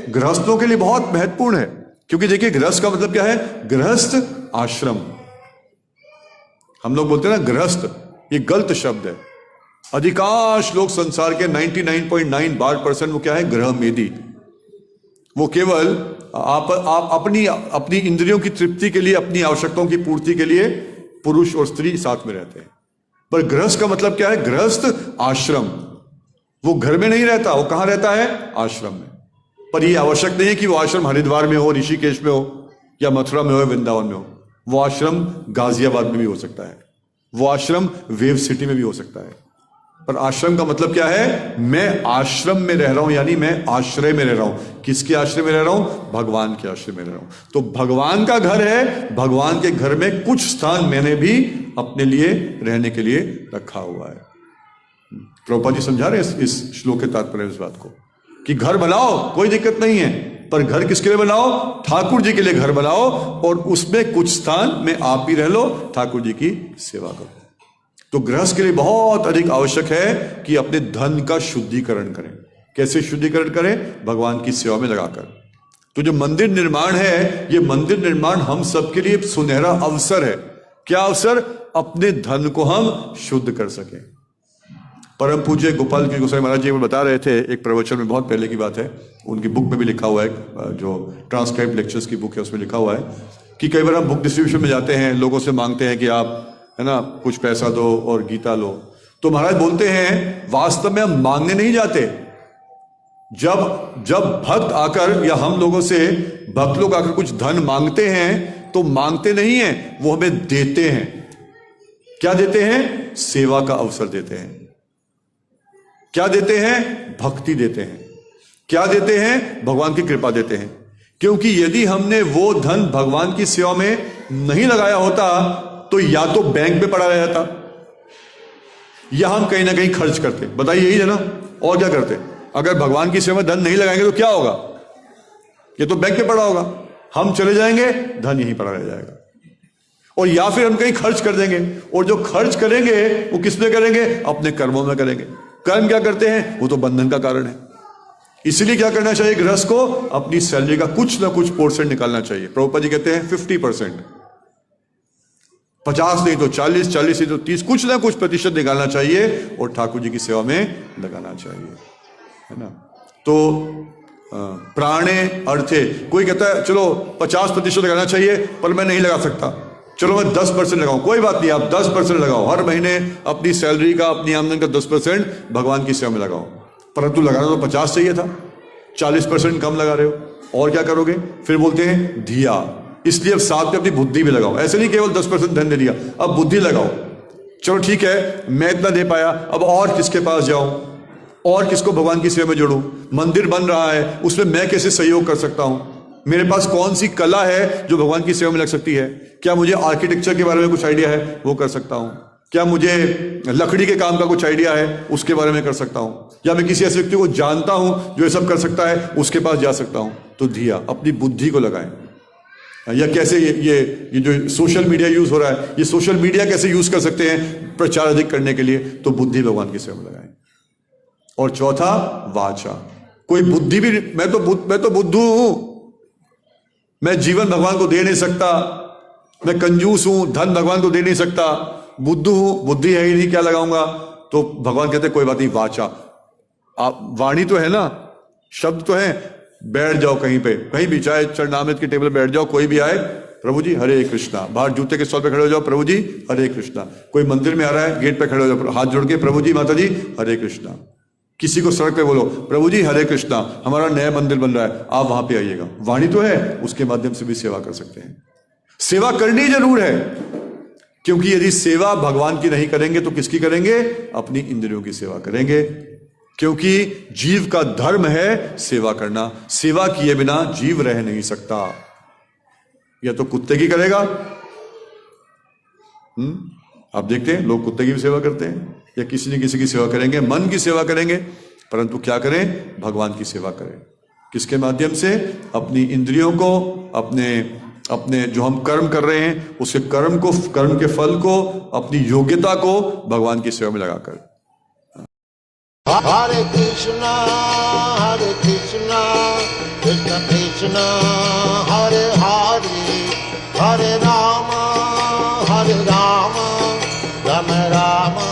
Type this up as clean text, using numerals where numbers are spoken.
गृहस्थों के लिए बहुत महत्वपूर्ण है, क्योंकि देखिए गृहस्थ का मतलब क्या है? गृहस्थ आश्रम। हम लोग बोलते हैं ना गृहस्थ, ये गलत शब्द है। अधिकांश लोग संसार के 99.9% वो क्या है? गृह मेदी। वो केवल आप अपनी इंद्रियों की तृप्ति के लिए, अपनी आवश्यकताओं की पूर्ति के लिए पुरुष और स्त्री साथ में रहते हैं। पर गृहस्थ का मतलब क्या है? गृहस्थ आश्रम। वो घर में नहीं रहता, वो कहां रहता है? आश्रम में। पर यह आवश्यक नहीं है कि वो आश्रम हरिद्वार में हो, ऋषिकेश में हो, या मथुरा में हो, वृंदावन में हो। वो आश्रम गाजियाबाद में भी हो सकता है, वो आश्रम वेव सिटी में भी हो सकता है। पर आश्रम का मतलब क्या है? मैं आश्रम में रह रहा हूं, यानी मैं आश्रय में रह रहा हूं। किसके आश्रय में रह रहा हूं? भगवान के आश्रय में रह रहा हूं। तो भगवान का घर है, भगवान के घर में कुछ स्थान मैंने भी अपने लिए रहने के लिए रखा हुआ है। प्रभुपाद जी समझा रहे हैं इस श्लोक के तात्पर्य इस बात को, कि घर बनाओ, कोई दिक्कत नहीं है, पर घर किसके लिए बनाओ? ठाकुर जी के लिए घर बनाओ, और उसमें कुछ स्थान में आप भी रह लो, ठाकुर जी की सेवा करो। तो गृहस्थ के लिए बहुत अधिक आवश्यक है कि अपने धन का शुद्धिकरण करें। कैसे शुद्धिकरण करें? भगवान की सेवा में लगाकर। तो जो मंदिर निर्माण है, ये मंदिर निर्माण हम सबके लिए सुनहरा अवसर है। क्या अवसर? अपने धन को हम शुद्ध कर सकें। परम पूज्य गोपाल के गोसाई महाराज जी वो बता रहे थे एक प्रवचन में, बहुत पहले की बात है, उनकी बुक में भी लिखा हुआ है, जो ट्रांसक्राइब लेक्चर्स की बुक है उसमें लिखा हुआ है कि कई बार हम बुक डिस्ट्रीब्यूशन में जाते हैं, लोगों से मांगते हैं कि आप है ना कुछ पैसा दो और गीता लो। तो महाराज बोलते हैं वास्तव में हम मांगने नहीं जाते। जब भक्त आकर या हम लोगों से भक्त लोग आकर कुछ धन मांगते हैं तो मांगते नहीं हैं, वो हमें देते हैं। क्या देते हैं? सेवा का अवसर देते हैं। क्या देते हैं? भक्ति देते हैं। क्या देते हैं? भगवान की कृपा देते हैं। क्योंकि यदि हमने वो धन भगवान की सेवा में नहीं लगाया होता तो या तो बैंक में पड़ा रह जाता, या हम कहीं ना कहीं खर्च करते। बताइए, यही है ना, और क्या करते? अगर भगवान की सेवा में धन नहीं लगाएंगे तो क्या होगा? ये तो बैंक में पड़ा होगा, हम चले जाएंगे, धन यहीं पड़ा रह जाएगा। और या फिर हम कहीं खर्च कर देंगे, और जो खर्च करेंगे वो किस में करेंगे? अपने कर्मों में करेंगे। कर्म क्या करते हैं? वो तो बंधन का कारण है। इसलिए क्या करना चाहिए गृहस्थ को? अपनी सैलरी का कुछ ना कुछ पोर्शन निकालना चाहिए। प्रभुपाद जी कहते हैं 50%, 50 नहीं तो 40, 40 नहीं तो 30, कुछ ना कुछ प्रतिशत निकालना चाहिए और ठाकुर जी की सेवा में लगाना चाहिए, है ना। तो प्राणे अर्थे, कोई कहता है चलो 50% लगाना चाहिए, पर मैं नहीं लगा सकता, चलो मैं 10% लगाऊं। कोई बात नहीं, आप 10% लगाओ। हर महीने अपनी सैलरी का, अपनी आमदनी का 10% भगवान की सेवा में लगाओ। परंतु लगाना तो 50 चाहिए था, 40% कम लगा रहे हो। और क्या करोगे? फिर बोलते हैं धिया, इसलिए अब साथ में अपनी बुद्धि भी लगाओ। ऐसे नहीं केवल 10% धन दे दिया, अब बुद्धि लगाओ। चलो ठीक है, मैं इतना दे पाया, अब और किसके पास जाऊं, और किसको भगवान की सेवा में जोड़ूं? मंदिर बन रहा है, उसमें मैं कैसे सहयोग कर सकता हूं? मेरे पास कौन सी कला है जो भगवान की सेवा में लग सकती है? क्या मुझे आर्किटेक्चर के बारे में कुछ आइडिया है? वो कर सकता हूं। क्या मुझे लकड़ी के काम का कुछ आइडिया है? उसके बारे में कर सकता हूं। या मैं किसी ऐसे व्यक्ति को जानता हूं जो ये सब कर सकता है, उसके पास जा सकता हूं। तो धिया, अपनी बुद्धि को लगाएं। या कैसे ये जो सोशल मीडिया यूज हो रहा है, ये सोशल मीडिया कैसे यूज कर सकते हैं प्रचार अधिक करने के लिए? तो बुद्धि भगवान की सेवा में लगाएं। और चौथा वाचा, कोई बुद्धि भी, मैं तो बुद्धू हूं, मैं जीवन भगवान को दे नहीं सकता, मैं कंजूस हूं, धन भगवान को दे नहीं सकता, बुद्धू हूं, बुद्धि है ही नहीं, क्या लगाऊंगा? तो भगवान कहते कोई बात नहीं, वाचा, आप वाणी तो है ना, शब्द तो है, बैठ जाओ कहीं पे, कहीं भी, चाहे चरणामृत की टेबल बैठ जाओ, कोई भी आए, प्रभु जी हरे कृष्णा, बाहर जूते के स्टॉल पे खड़े हो जाओ, प्रभु जी हरे कृष्णा। कोई मंदिर में आ रहा है, गेट पे खड़े हो जाओ, हाथ जोड़ के, प्रभु जी माता जी हरे कृष्णा। किसी को सड़क पे बोलो, प्रभु जी हरे कृष्णा, हमारा नया मंदिर बन रहा है, आप वहां पे आइएगा। वाणी तो है, उसके माध्यम से भी सेवा कर सकते हैं। सेवा करनी जरूर है, क्योंकि यदि सेवा भगवान की नहीं करेंगे तो किसकी करेंगे? अपनी इंद्रियों की सेवा करेंगे। क्योंकि जीव का धर्म है सेवा करना, सेवा किए बिना जीव रह नहीं सकता। या तो कुत्ते की करेगा, आप देखते हैं लोग कुत्ते की भी सेवा करते हैं, या किसी न किसी की सेवा करेंगे, मन की सेवा करेंगे, परंतु क्या करें? भगवान की सेवा करें। किसके माध्यम से? अपनी इंद्रियों को, अपने जो हम कर्म कर रहे हैं उसके कर्म के फल को, अपनी योग्यता को भगवान की सेवा में लगाकर। हरे कृष्णा कृष्ण कृष्ण हरे हरे हरे राम राम राम